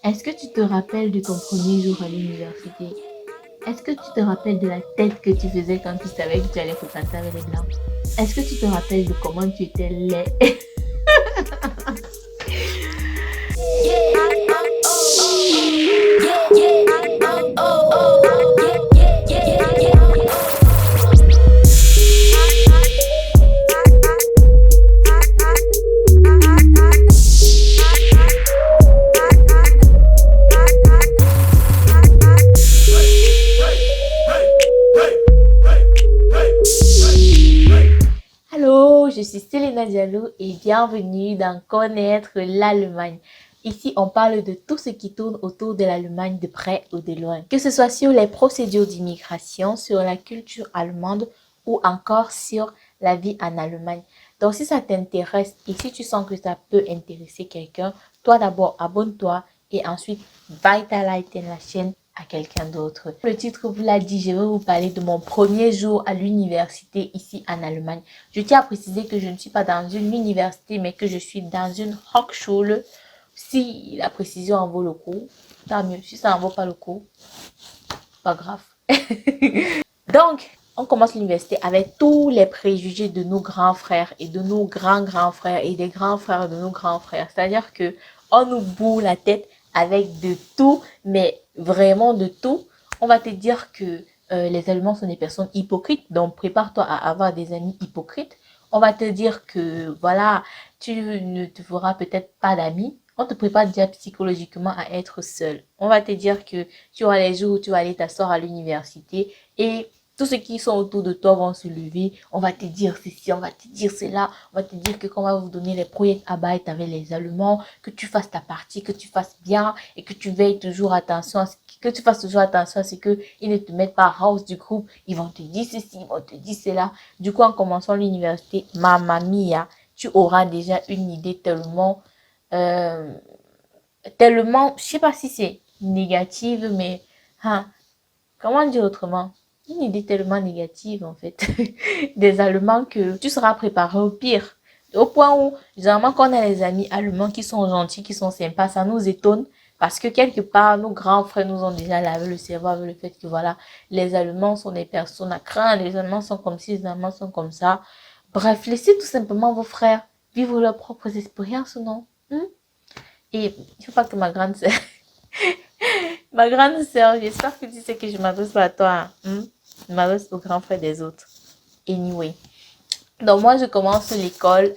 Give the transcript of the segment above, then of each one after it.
Est-ce que tu te rappelles de ton premier jour à l'université? Est-ce que tu te rappelles de la tête que tu faisais quand tu savais que tu allais fréquenter avec les blancs? Est-ce que tu te rappelles de comment tu étais laid? Allô, je suis Selena Diallo et bienvenue dans Connaître l'Allemagne. Ici, on parle de tout ce qui tourne autour de l'Allemagne de près ou de loin. Que ce soit sur les procédures d'immigration, sur la culture allemande ou encore sur la vie en Allemagne. Donc, si ça t'intéresse et si tu sens que ça peut intéresser quelqu'un, toi d'abord, abonne-toi et ensuite, weiterleiten la chaîne à quelqu'un d'autre. Le titre vous l'a dit, je vais vous parler de mon premier jour à l'université ici en Allemagne. Je tiens à préciser que je ne suis pas dans une université, mais que je suis dans une Hochschule. Si la précision en vaut le coup, tant mieux. Si ça en vaut pas le coup, pas grave. Donc, on commence l'université avec tous les préjugés de nos grands frères et de nos grands frères et des grands frères de nos grands frères. C'est-à-dire que on nous bourre la tête avec de tout, mais vraiment de tout. On va te dire que les Allemands sont des personnes hypocrites, donc prépare-toi à avoir des amis hypocrites. On va te dire que voilà, tu ne te feras peut-être pas d'amis. On te prépare déjà psychologiquement à être seul. On va te dire que tu auras les jours où tu vas aller t'asseoir à l'université et tous ceux qui sont autour de toi vont se lever. On va te dire ceci, on va te dire cela. On va te dire que qu'on va vous donner les Projektarbeit avec les Allemands, que tu fasses ta partie, que tu fasses bien et que tu veilles toujours attention à ce que tu fasses toujours attention à ce que ils ne te mettent pas house du groupe. Ils vont te dire ceci, ils vont te dire cela. Du coup, en commençant l'université, mamma mia, tu auras déjà une idée euh, tellement, je sais pas si c'est négative, mais hein, comment dire autrement? Une idée tellement négative en fait des Allemands que tu seras préparé au pire. Au point où, généralement, quand on a les amis allemands qui sont gentils, qui sont sympas, ça nous étonne parce que quelque part, nos grands frères nous ont déjà lavé le cerveau avec le fait que voilà, les Allemands sont des personnes à craindre, les Allemands sont comme ci, les Allemands sont comme ça. Bref, laissez tout simplement vos frères vivre leurs propres expériences, non? Et il faut pas que ma grande sœur, j'espère que tu sais que je m'adresse pas à toi. Je m'adresse au grand frère des autres. Anyway. Donc moi, je commence l'école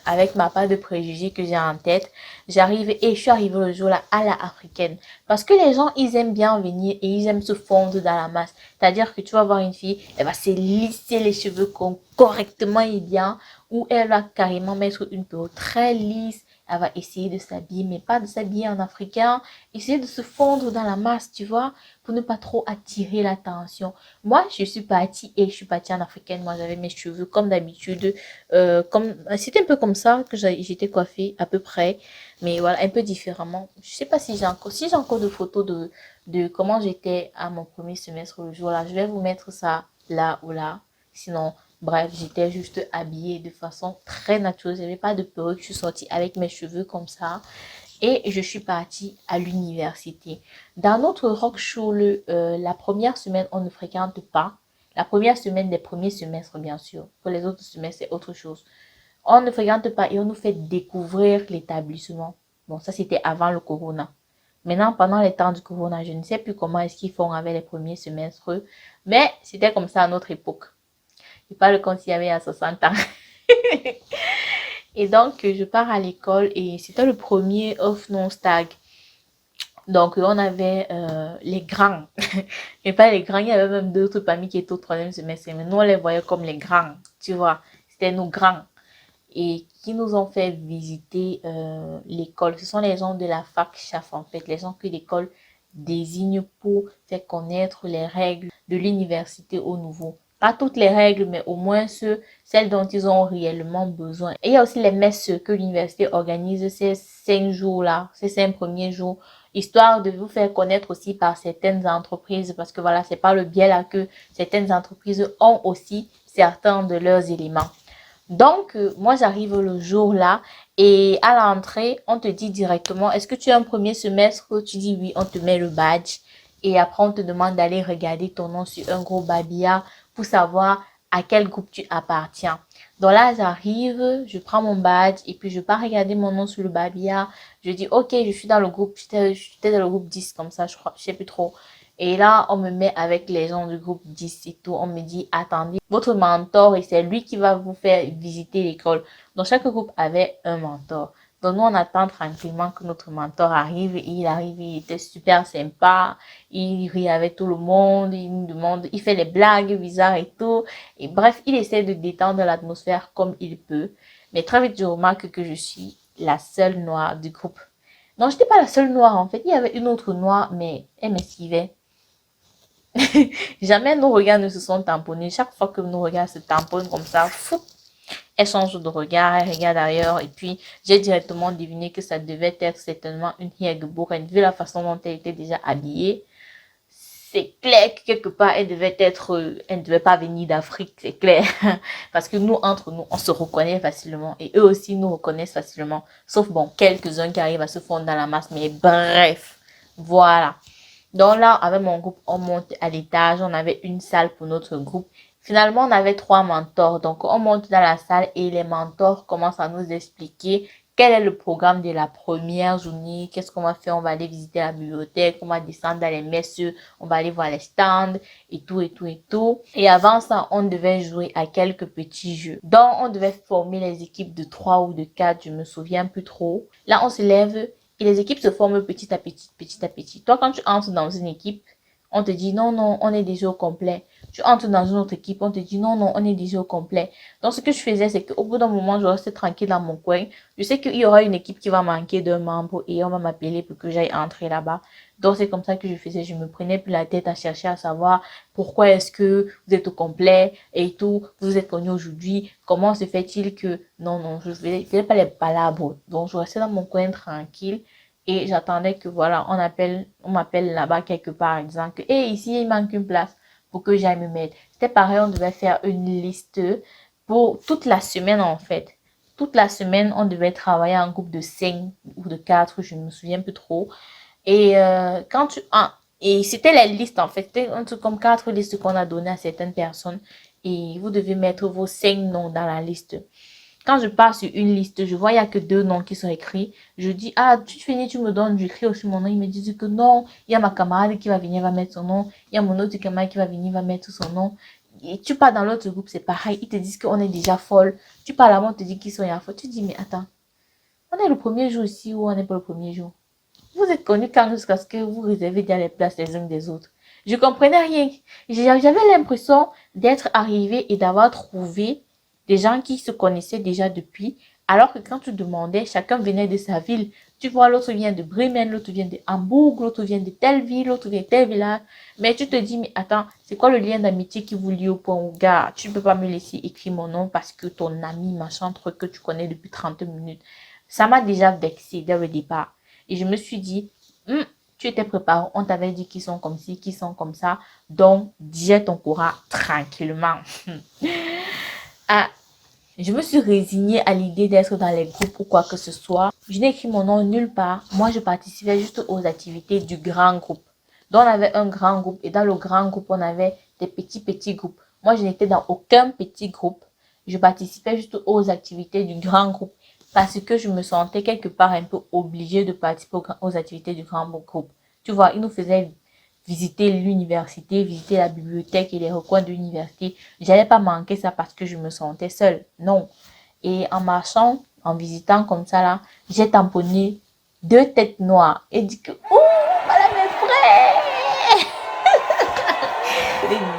avec ma part de préjugés que j'ai en tête. J'arrive et je suis arrivée le jour là à la africaine. Parce que les gens, ils aiment bien venir et ils aiment se fondre dans la masse. C'est-à-dire que tu vas voir une fille, elle va se lisser les cheveux correctement et bien. Ou elle va carrément mettre une peau très lisse. Elle va essayer de s'habiller, mais pas de s'habiller en africain. Essayer de se fondre dans la masse, tu vois, pour ne pas trop attirer l'attention. Moi, je suis partie et je suis partie en africaine. Moi, j'avais mes cheveux comme d'habitude. C'était un peu comme ça que j'étais coiffée à peu près. Mais voilà, un peu différemment. Je sais pas si j'ai encore de photos de comment j'étais à mon premier semestre le jour là. Je vais vous mettre ça là ou là. Sinon, bref, j'étais juste habillée de façon très naturelle. J'avais pas de perruque. Je suis sortie avec mes cheveux comme ça. Et je suis partie à l'université. Dans notre Hochschule, la première semaine, on ne fréquente pas. La première semaine des premiers semestres, bien sûr. Pour les autres semestres, c'est autre chose. On ne fréquente pas et on nous fait découvrir l'établissement. Bon, ça, c'était avant le corona. Maintenant, pendant les temps du corona, je ne sais plus comment est-ce qu'ils font avec les premiers semestres. Mais c'était comme ça à notre époque. Je parle comme s'il y avait à 60 ans. Et donc, je pars à l'école et c'était le premier off non stag. Donc, on avait les grands. Mais pas les grands, il y avait même d'autres parmi qui étaient au troisième semestre. Mais nous, on les voyait comme les grands, tu vois. C'était nos grands. Et qui nous ont fait visiter l'école. Ce sont les gens de la fac chaf, en fait. Les gens que l'école désigne pour faire connaître les règles de l'université au nouveau. Pas toutes les règles, mais au moins celles dont ils ont réellement besoin. Et il y a aussi les messes que l'université organise ces 5 jours-là, ces 5 premiers jours, histoire de vous faire connaître aussi par certaines entreprises, parce que voilà, c'est pas le biais là que certaines entreprises ont aussi certains de leurs éléments. Donc, moi, j'arrive le jour là Et à l'entrée, on te dit directement, est-ce que tu es un premier semestre? Tu dis oui, on te met le badge. Et après, on te demande d'aller regarder ton nom sur un gros babillard pour savoir à quel groupe tu appartiens. Donc là, j'arrive, je prends mon badge et puis je pars regarder mon nom sur le babillard. Je dis, ok, je suis dans le groupe, j'étais dans le groupe 10 comme ça, je crois, je sais plus trop. Et là, on me met avec les gens du groupe 10 et tout. On me dit, attendez, votre mentor, et c'est lui qui va vous faire visiter l'école. Donc, chaque groupe avait un mentor. Donc, nous, on attend tranquillement que notre mentor arrive. Et il arrive, il était super sympa. Il rit avec tout le monde. Il nous demande, il fait des blagues bizarres et tout. Et bref, il essaie de détendre l'atmosphère comme il peut. Mais très vite, je remarque que je suis la seule noire du groupe. Non, je n'étais pas la seule noire, en fait. Il y avait une autre noire, mais elle m'esquivait. Jamais nos regards ne se sont tamponnés. Chaque fois que nos regards se tamponnent comme ça, fou, elle change de regard, elle regarde ailleurs. Et puis, j'ai directement deviné que ça devait être certainement une Hiergeboren. Vu la façon dont elle était déjà habillée, c'est clair que quelque part, elle ne devait pas venir d'Afrique, c'est clair. Parce que nous, entre nous, on se reconnaît facilement. Et eux aussi nous reconnaissent facilement. Sauf, bon, quelques-uns qui arrivent à se fondre dans la masse. Mais bref, voilà. Donc là, avec mon groupe, on monte à l'étage. On avait une salle pour notre groupe. Finalement, on avait 3 mentors. Donc, on monte dans la salle et les mentors commencent à nous expliquer quel est le programme de la première journée, qu'est-ce qu'on va faire, on va aller visiter la bibliothèque, on va descendre dans les messes, on va aller voir les stands et tout et tout et tout. Et avant ça, on devait jouer à quelques petits jeux. Donc, on devait former les équipes de 3 ou de 4, je me souviens plus trop. Là, on se lève et les équipes se forment petit à petit, petit à petit. Toi, quand tu entres dans une équipe, on te dit non, non, on est déjà au complet. Tu entres dans une autre équipe, on te dit non, non, on est déjà au complet. Donc, ce que je faisais, c'est qu'au bout d'un moment, je restais tranquille dans mon coin. Je sais qu'il y aura une équipe qui va manquer d'un membre et on va m'appeler pour que j'aille entrer là-bas. Donc, c'est comme ça que je faisais. Je me prenais plus la tête à chercher à savoir pourquoi est-ce que vous êtes au complet et tout. Vous êtes connus aujourd'hui. Comment se fait-il que... Non, non, je faisais pas les palabres. Donc, je restais dans mon coin tranquille. Et j'attendais que voilà, on m'appelle là-bas quelque part en disant que, hey, ici, il manque une place pour que j'aille me mettre. C'était pareil, on devait faire une liste pour toute la semaine en fait. Toute la semaine, on devait travailler en groupe de 5 ou de 4, je ne me souviens plus trop. Et et c'était les listes en fait. C'était un truc comme 4 listes qu'on a données à certaines personnes. Et vous devez mettre vos 5 noms dans la liste. Quand je pars sur une liste, je vois il n'y a que 2 noms qui sont écrits. Je dis, ah, tu finis, tu me donnes, j'écris aussi mon nom. Ils me disent que non, il y a ma camarade qui va venir, va mettre son nom. Il y a mon autre camarade qui va venir, va mettre son nom. Et tu pars dans l'autre groupe, c'est pareil. Ils te disent qu'on est déjà folle. Tu pars là-bas, on te dit qu'ils sont à folle. Tu dis, mais attends, on est le premier jour ici ou on n'est pas le premier jour? Vous êtes connus quand jusqu'à ce que vous réservez déjà les places les uns des autres. Je comprenais rien. J'avais l'impression d'être arrivée et d'avoir trouvé des gens qui se connaissaient déjà depuis, alors que quand tu demandais, chacun venait de sa ville. Tu vois, l'autre vient de Bremen, l'autre vient de Hambourg, l'autre vient de telle ville, l'autre vient de tel village. Mais tu te dis, mais attends, c'est quoi le lien d'amitié qui vous lie au point où, gars, tu ne peux pas me laisser écrire mon nom parce que ton ami, machin, truc que tu connais depuis 30 minutes. Ça m'a déjà vexé dès le départ. Et je me suis dit, tu étais préparé, on t'avait dit qu'ils sont comme ci, qu'ils sont comme ça. Donc, digère ton courage tranquillement. Ah, je me suis résignée à l'idée d'être dans les groupes ou quoi que ce soit. Je n'ai écrit mon nom nulle part. Moi, je participais juste aux activités du grand groupe. Donc, on avait un grand groupe et dans le grand groupe, on avait des petits groupes. Moi, je n'étais dans aucun petit groupe. Je participais juste aux activités du grand groupe parce que je me sentais quelque part un peu obligée de participer aux activités du grand groupe. Tu vois, ils nous faisaient visiter l'université, visiter la bibliothèque et les recoins de l'université. J'allais pas manquer ça parce que je me sentais seule. Non. Et en marchant, en visitant comme ça là, j'ai tamponné 2 têtes noires et dit que, oh, voilà mes frères!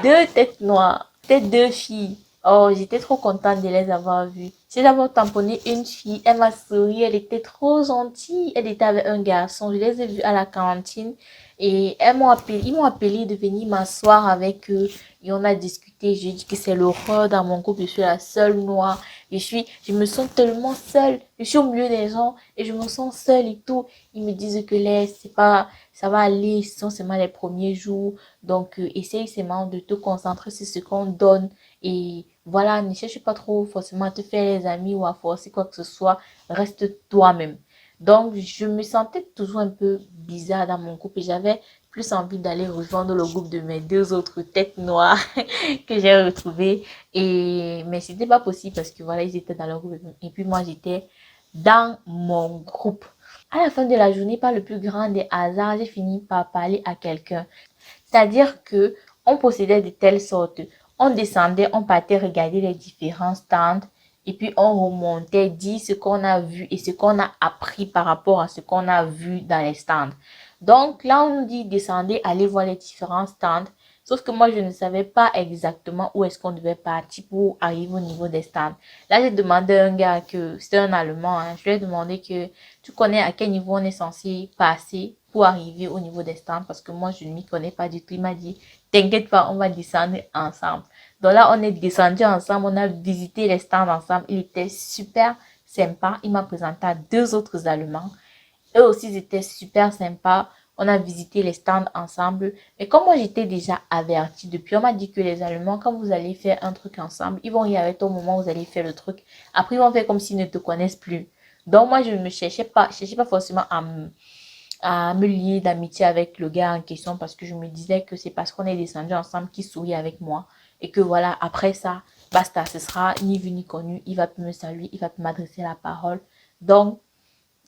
Les 2 têtes noires. C'était 2 filles. Oh, j'étais trop contente de les avoir vues. J'ai d'abord tamponné une fille, elle m'a souri, elle était trop gentille. Elle était avec un garçon, je les ai vus à la cantine et ils m'ont appelé de venir m'asseoir avec eux et on a discuté. J'ai dit que c'est l'horreur dans mon groupe, je suis la seule noire. Je me sens tellement seule. Je suis au milieu des gens et je me sens seule et tout. Ils me disent que ça va aller, ce sont seulement les premiers jours. Donc, essaye seulement de te concentrer sur ce qu'on donne. Et voilà, ne cherche pas trop forcément à te faire les amis ou à forcer quoi que ce soit. Reste toi-même. Donc, je me sentais toujours un peu bizarre dans mon groupe et j'avais plus envie d'aller rejoindre le groupe de mes deux autres têtes noires que j'ai retrouvées. Mais c'était pas possible parce que voilà, ils étaient dans leur groupe et puis moi, j'étais dans mon groupe. À la fin de la journée, par le plus grand des hasards, j'ai fini par parler à quelqu'un. C'est-à-dire que on possédait de telles sortes. On descendait, on partait regarder les différents stands et puis on remontait, dire ce qu'on a vu et ce qu'on a appris par rapport à ce qu'on a vu dans les stands. Donc là, on nous dit descendez, allez voir les différents stands. Sauf que moi, je ne savais pas exactement où est-ce qu'on devait partir pour arriver au niveau des stands. Là, j'ai demandé à un gars que c'était un Allemand. Je lui ai demandé que tu connais à quel niveau on est censé passer pour arriver au niveau des stands parce que moi, je ne m'y connais pas du tout. Il m'a dit, t'inquiète pas, on va descendre ensemble. Donc là, on est descendu ensemble, on a visité les stands ensemble. Il était super sympa. Il m'a présenté à deux autres Allemands. Eux aussi, ils étaient super sympas. On a visité les stands ensemble. Mais comme moi, j'étais déjà avertie depuis, on m'a dit que les Allemands, quand vous allez faire un truc ensemble, ils vont y arrêter au moment où vous allez faire le truc. Après, ils vont faire comme s'ils ne te connaissent plus. Donc, moi, je ne cherchais pas forcément à me lier d'amitié avec le gars en question parce que je me disais que c'est parce qu'on est descendu ensemble qu'il sourit avec moi. Et que voilà, après ça, basta, ce sera ni vu ni connu. Il va plus me saluer, il va plus m'adresser la parole. Donc,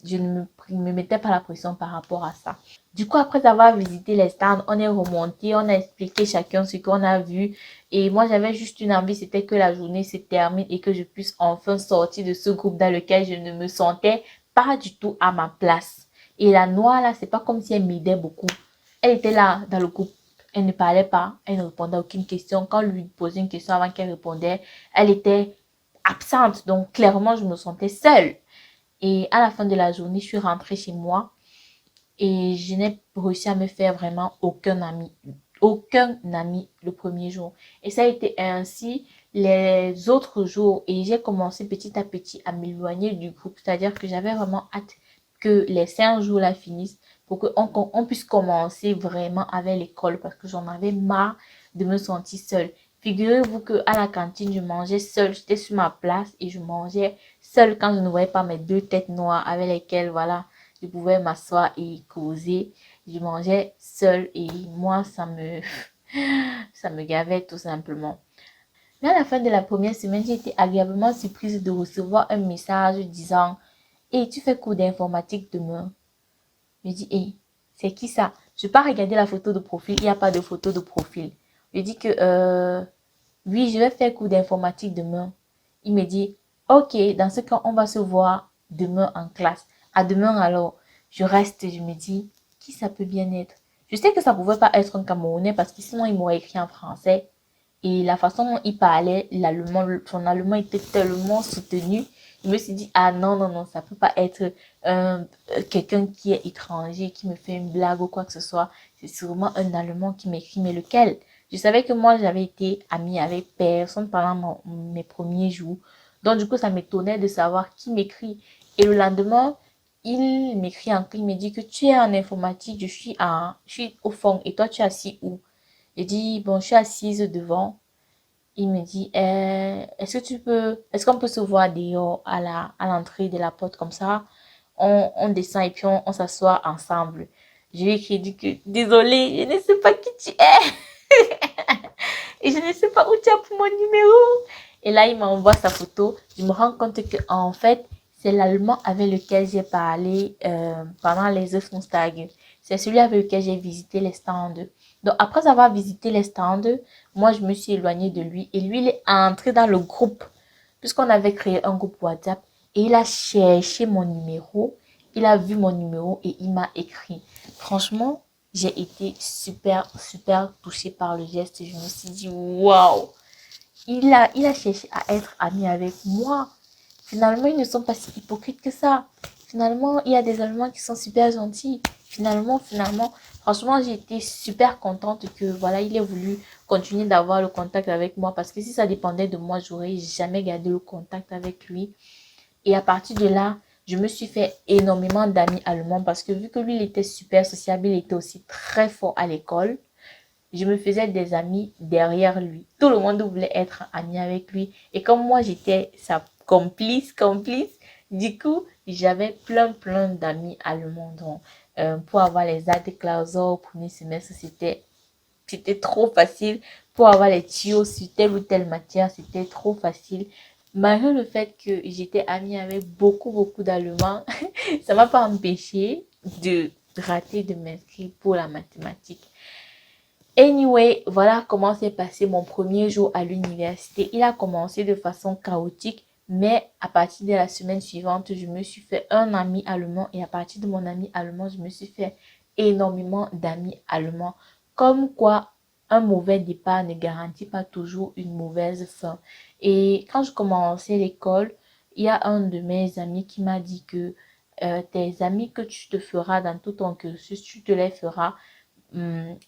je ne me mettais pas la pression par rapport à ça. Du coup, après avoir visité les stands, on est remonté, on a expliqué chacun ce qu'on a vu. Et moi, j'avais juste une envie, c'était que la journée se termine et que je puisse enfin sortir de ce groupe dans lequel je ne me sentais pas du tout à ma place. Et la noire, là, c'est pas comme si elle m'aidait beaucoup. Elle était là dans le groupe. Elle ne parlait pas, elle ne répondait à aucune question. Quand on lui posait une question avant qu'elle répondait, elle était absente. Donc, clairement, je me sentais seule. Et à la fin de la journée, je suis rentrée chez moi et je n'ai réussi à me faire vraiment aucun ami. Aucun ami le premier jour. Et ça a été ainsi les autres jours. Et j'ai commencé petit à petit à m'éloigner du groupe. C'est-à-dire que j'avais vraiment hâte que les 5 jours là finissent pour qu'on puisse commencer vraiment avec l'école parce que j'en avais marre de me sentir seule. Figurez-vous que à la cantine, je mangeais seule. J'étais sur ma place et je mangeais seule quand je ne voyais pas mes deux têtes noires avec lesquelles, voilà, je pouvais m'asseoir et causer. Je mangeais seule et moi, ça me gavait tout simplement. Mais à la fin de la première semaine, j'ai été agréablement surprise de recevoir un message disant hey, tu fais cours d'informatique demain? Je dis hey, c'est qui ça? Je pars regarder la photo de profil, il n'y a pas de photo de profil. Je dis que oui, je vais faire cours d'informatique demain. Il me dit ok, dans ce cas, on va se voir demain en classe. À demain alors, je reste, je me dis qui ça peut bien être? Je sais que ça pouvait pas être un Camerounais parce que sinon il m'aurait écrit en français. Et la façon dont il parlait, l'allemand, son allemand était tellement soutenu. Je me suis dit, ah non, non, non, ça peut pas être quelqu'un qui est étranger, qui me fait une blague ou quoi que ce soit. C'est sûrement un allemand qui m'écrit, mais lequel? Je savais que moi, j'avais été amie avec personne pendant mes premiers jours. Donc, du coup, ça m'étonnait de savoir qui m'écrit. Et le lendemain, il m'écrit encore, il me dit que tu es en informatique, je suis au fond, et toi, tu es assis où? Je dis, bon, je suis assise devant. Il me dit, est-ce qu'on peut se voir dehors à l'entrée de la porte comme ça? On descend et puis on s'assoit ensemble. Je lui ai écrit, dit que, désolé, je ne sais pas qui tu es. Et je ne sais pas où tu as pour mon numéro. Et là, il m'envoie sa photo. Je me rends compte que, en fait, c'est l'allemand avec lequel j'ai parlé pendant les œufs Mustag. C'est celui avec lequel j'ai visité les stands. Donc, après avoir visité les stands, moi, je me suis éloignée de lui. Et lui, il est entré dans le groupe, puisqu'on avait créé un groupe WhatsApp. Et il a cherché mon numéro. Il a vu mon numéro et il m'a écrit. Franchement, j'ai été super, super touchée par le geste. Je me suis dit, waouh! Il a cherché à être ami avec moi. Finalement, ils ne sont pas si hypocrites que ça. Finalement, il y a des Allemands qui sont super gentils. Finalement, franchement, j'ai été super contente que, voilà, il ait voulu continuer d'avoir le contact avec moi parce que si ça dépendait de moi, j'aurais jamais gardé le contact avec lui. Et à partir de là, je me suis fait énormément d'amis allemands parce que vu que lui, il était super sociable, il était aussi très fort à l'école. Je me faisais des amis derrière lui. Tout le monde voulait être ami avec lui. Et comme moi, j'étais sa complice, du coup, j'avais plein d'amis allemands. Donc, pour avoir les Klausur au premier semestre, c'était trop facile. Pour avoir les tuyaux sur telle ou telle matière, c'était trop facile. Malgré le fait que j'étais amie avec beaucoup d'Allemands, ça m'a pas empêché de rater de m'inscrire pour la mathématique. Anyway, voilà comment s'est passé mon premier jour à l'université. Il a commencé de façon chaotique, mais à partir de la semaine suivante, je me suis fait un ami allemand et à partir de mon ami allemand, je me suis fait énormément d'amis allemands. Comme quoi, un mauvais départ ne garantit pas toujours une mauvaise fin. Et quand je commençais l'école, il y a un de mes amis qui m'a dit que tes amis que tu te feras dans tout ton cursus, tu te les feras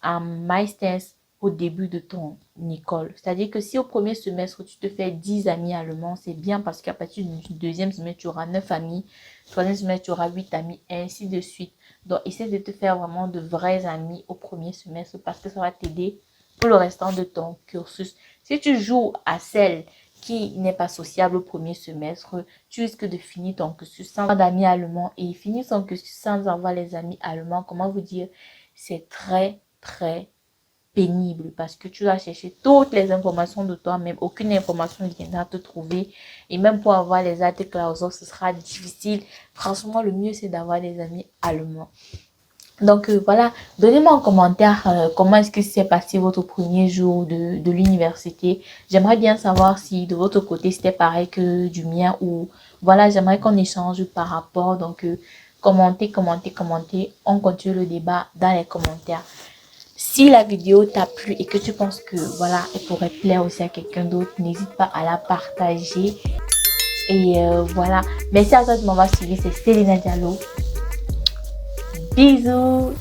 en Meisters au début de ton école. C'est-à-dire que si au premier semestre, tu te fais 10 amis allemands, c'est bien parce qu'à partir du deuxième semestre, tu auras 9 amis. Troisième semestre, tu auras 8 amis, et ainsi de suite. Donc, essaie de te faire vraiment de vrais amis au premier semestre parce que ça va t'aider pour le restant de ton cursus. Si tu joues à celle qui n'est pas sociable au premier semestre, tu risques de finir ton cursus sans amis allemands et finir son cursus sans avoir les amis allemands. Comment vous dire? C'est très pénible parce que tu dois chercher toutes les informations de toi-même. Aucune information ne viendra te trouver. Et même pour avoir les Klausur, ce sera difficile. Franchement, le mieux, c'est d'avoir des amis allemands. Donc voilà, donnez-moi en commentaire comment est-ce que s'est passé votre premier jour de l'université. J'aimerais bien savoir si de votre côté c'était pareil que du mien ou voilà, j'aimerais qu'on échange par rapport. Donc commentez. On continue le débat dans les commentaires. Si la vidéo t'a plu et que tu penses que voilà, elle pourrait plaire aussi à quelqu'un d'autre, n'hésite pas à la partager. Et voilà, merci à toi de m'avoir suivi, c'est Selena Diallo. Bisous.